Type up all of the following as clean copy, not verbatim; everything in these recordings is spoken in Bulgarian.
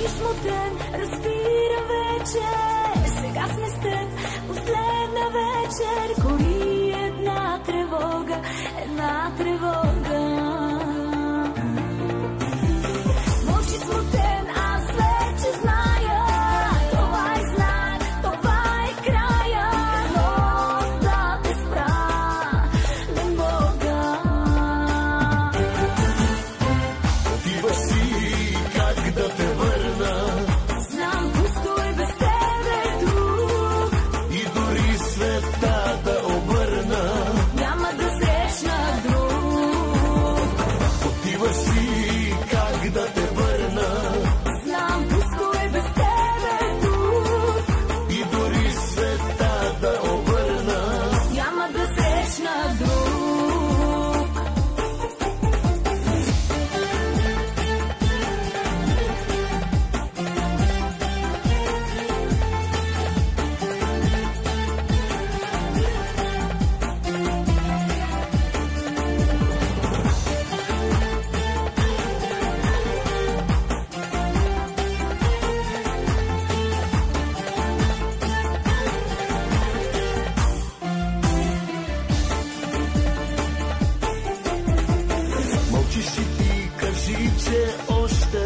Мълчи смутен, разбирам вече. Сега сме с теб, последна вечер. Кори една тревога, една тревога. Мълчи смутен, аз вече зная. Това е знак, това е края. Но да те спра не мога. Отиваш си, как да те върна? Знам, пусто е без тебе тук. И дори света да обърна, Няма да срещна друг. отиваш си, как да те върна? Знам, пусто е без тебе тук. И дори света да обърна, Няма да срещна друг. мълчиш и ти кажи, че още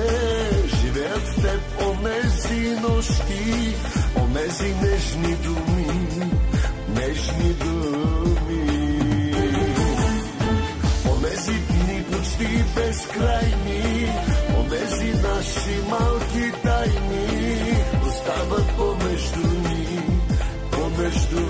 живеят в теб онези нощи, онези нежни думи, нежни думи. Онези дни почти безкрайни, онези наши малки тайни остават помежду ни, помежду